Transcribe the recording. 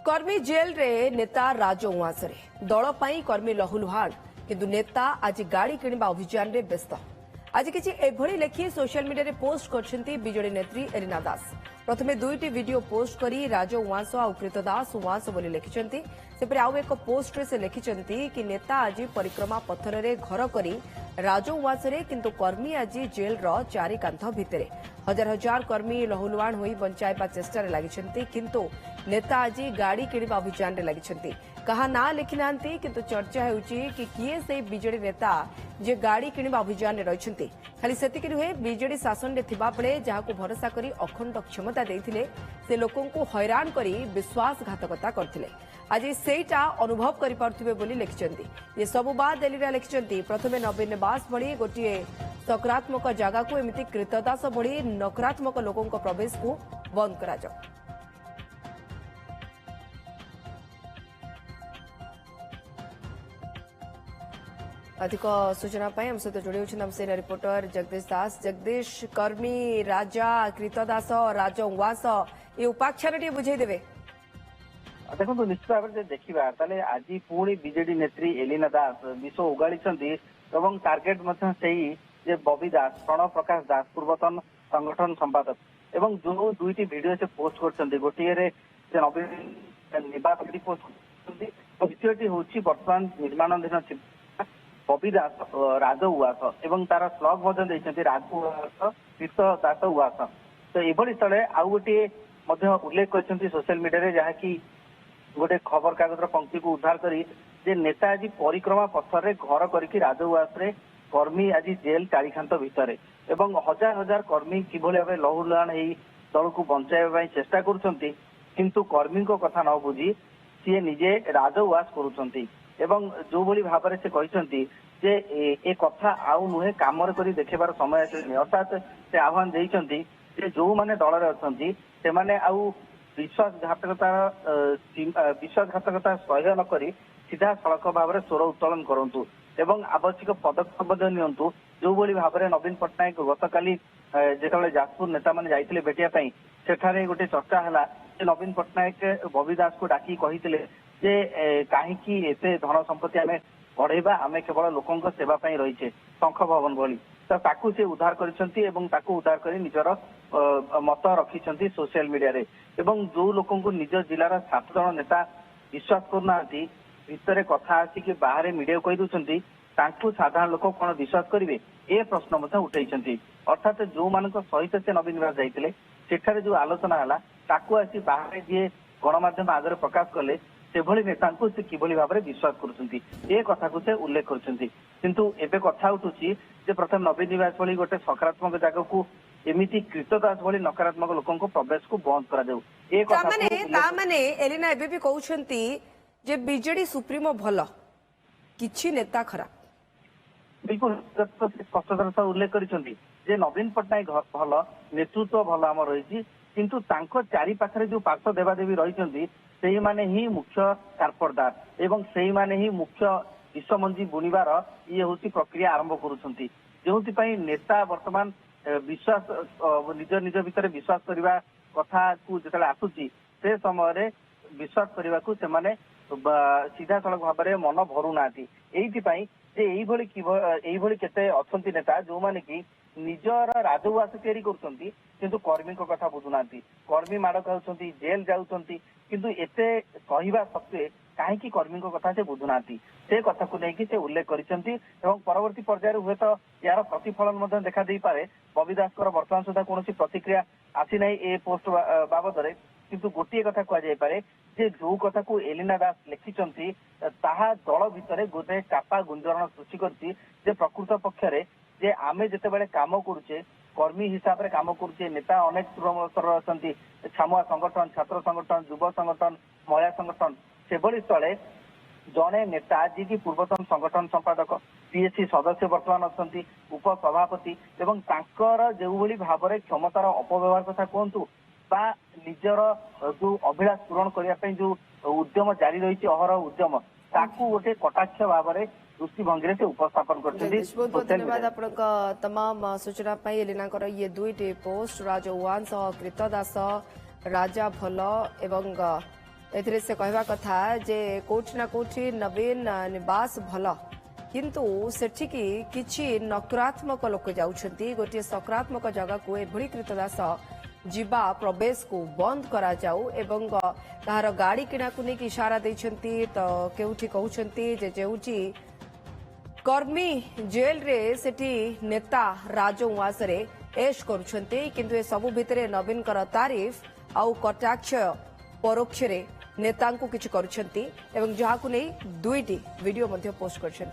कर्मी जेल रे नेता राज उआसरे दल पाई कर्मी लहुलुहाण किंतु नेता आज गाड़ी किणवा अभियान रे व्यस्त। आज किसी एभली लेखि सोशल मीडिया रे पोस्ट करछंती बीजेडी नेत्री एलिना दास। प्रथमे दुईटी वीडियो पोस्ट करी राज उआस और कृत दास उआस बोली लिखिछंती। सेपरे आउ एक पोस्ट रे से लिखिछंती कि नेता आज परिक्रमा पथर रे घर करी राज उआसरे किंतु कर्मी आज जेल रो चारि कांथ भितरे हजार हजार कर्मी लहुलुहाण होई बंचाइबा चेष्टा रे लागिछंती किंतु नेता आज गाड़ी किणवा अभियान रे लागिछंती। कहा ना लिखि नांती किंतु चर्चा हेउची कि किए से बीजेडी नेता जे गाड़ी किणवा अभियान रे रहिछंती। खाली सेतिकि नुहे बीजेडी शासन रे थिबा बेले जहाको भरोसा करी अखंड क्षमता देइथिले से लोकन को हैरान करी विश्वासघातकता करथिले। आज सेटा अनुभव करि पारथिबे बोली लिखिछंती। ये सब बात एलिना लिखिछंती। प्रथमे नवीन निवास भली गोटिए सकारात्मक जगह को एमिति कृतदास भली नकारात्मक लोकों को प्रवेश को बंद करा जाओ। अधिक सूचना हम सहित जोड़ी होती रिपोर्टर जगदीश दास। जगदीश, कर्मी राजा कृतदास राज उआस ये उपाख्यान टे बुझे देवे। देखो निश्चित भाव में देखा आज पुणी बीजेडी नेत्री एलिना दास विष उगाड़ी टार्गेट बबी दास प्रणव प्रकाश दास पूर्वतन संगठन संपादक एवं जो दुईटी वीडियो से पोस्ट कर गोटे नवीन निवास पोस्ट कर द्वितीयटी हूँ बर्तमान निर्माणाधीन बबी दास राज उआस एवं तार स्लग राज उआस कृत दास उआस। तो यह स्थले आउ गोटे उल्लेख कर सोशल मीडिया जहाँकि गोटे खबर कागज पंक्ति को उद्धार करी जे नेता आज परिक्रमा पथर घर करके राज उआस कर्मी आज जेल चारिखांत भितर एवं हजार हजार कर्मी किभली भाव लहुलुहाण दल को बंचाइबा चेष्टा करुछंती किंतु कर्मी कथा न बुझी सी निजे राज उआस करुछंती एवं जो भली भाव से कहते जे ए कथा आउ नुहे काम देखेबार समय आसनी अर्थात से आह्वान देइछंती जे जो माने दल रे अछंती से माने आउ विश्वासघातकता सह्य न करी सीधा सड़क भाव में स्वर उत्तोलन करंतु एवं आवश्यक पदक्षेप नियंतु। जो भली भाव में नवीन पट्टनायक गतकाली जेतबेले जाजपुर नेता माने जाइथिले भेटिया पई सेठारे गोटे चर्चा हला जे नवीन पट्टनायक बबी दास को डाकी कहिथिले जे काहेकि एते धन संपत्ति आमे बढ़ेबा आमे केवल लोकंक सेवा पई रहिछे शंख भवन बोली तो ताकू से उद्धार करिसंती एवं ताकू उद्धार करी निजर मत रखिसंती सोशल मीडिया रे एवं जो लोकन को निज जिलार 7 जन नेता विश्वास करनांती भितर कथा आसी कि बाहर मीडिया कहि दुछंती तांकू साधारण लोक कोन विश्वास करिवे ए प्रश्न मते उठैछंती। अर्थात जो मानक सहित से नवीन निवास जाइतिले सेठारे जो आलोचना हला ताकू आसी बाहर जे गणमाध्यम आगे प्रकाश कले सेभली नेता से किभली भाव में विश्वास करुछंती ए कथा को से उल्लेख करुछंती। किंतु एबे कथा उठुची जे प्रथम नवीन निवास भली गोटे सकारात्मक जगह को एमिति कृतदास भली नकारात्मक लोकों को प्रवेश को बंद करा जाऊ ए कथा माने एलिना एबे भी कहउछंती जे बीजेडी सुप्रीमो भलो किछि नेता खराब। बिल्कुल स्पष्टतार सह उल्लेख करिसंती जे नवीन पट्टनायक भलो नेतृत्व भलो आम रही किंतु तांको चारि पाखरे जो पार्श्व देवादेवी रहिसंती सेही माने ही मुख्य कारपरदार एवं सेही माने ही मुख्य विषमंजी बुणीबार ये होती प्रक्रिया आरंभ करुछंती जोंति पई नेता वर्तमान विश्वास निज निज भीतर विश्वास करबा कथा को जेतले आसुची से समय विश्वास करबा को से माने सीधा सड़क भाव में मन भरू नाती एइति पई जे एई भली केते अछंती नेता जो माने कि निजर राजउआस तैयारी करुछंती किंतु कर्मी को कथा बुझुनांती कर्मी माड़ खाउछंती जेल जाउछंती किंतु एते कहिबा सत्वे काहेकि कर्मी को कथा से बुझुनांती से कथा को लेकिन से उल्लेख करिसंती एवं परवर्ती पर्याय हुए तो यार प्रतिफलन मध्य देखा दे पारे। बबी दास वर्तमान सुधा कौन प्रतिक्रिया आसी ना ए पोस्ट बाबद किंतु गोटे कथा कह जाय पारे जे जो कथा को एलिना दास लिखिचंती ताहा दल भितर गोटे चापा गुंजरण सृष्टि करछि जे प्रकृत पक्षरे जे आमे जते बेले काम करूचे कर्मी हिसाब रे काम करूचे नेता अनेक स्तर अछंती छामुआ संगठन छात्र संगठन युवा संगठन महिला संगठन सेभली स्थले जने नेता जी की पूर्वतन संगठन संपादक पीएससी सदस्य वर्तमान अछंती उपसभापति एवं तांकर जो भली भाव में क्षमतार अपव्यवहार कथा कहतु बा निजर जो अभिलाष पूरण करने जो उद्यम जारी रही अहरह उद्यम ताकू गोटे कटाक्ष भाव में दृष्टिभंगी से उपस्थापन करते। बहुत बहुत धन्यवाद आपका तमाम सूचना पाई। एलिना ये दुईटी पोस्ट राज उआस कृतदास राजा भल एवं एथिरे से कहवा कथा जे कोठी ना कोठी नवीन निवास भल किंतु सेठिकी किछि नकारात्मक लोक जाउछंती गोटे सकारात्मक जगह को एभଳି कृतदास जीवा प्रवेश को बंद करा जाऊ एवं तार गाड़ी किणा को नहीं इशारा देछंती तो केउठी कहउछंती जे जेउठी कर्मी जेल रे सेठी नेता राजउवास रे ऐश करुछंती किंतु ए सबु भितरे नवीन कर तारीफ आउ कटाक्ष परोक्ष रे नेता को किछि करुछंती एवं जहाकु नै दुईटी वीडियो मध्ये पोस्ट करछंती।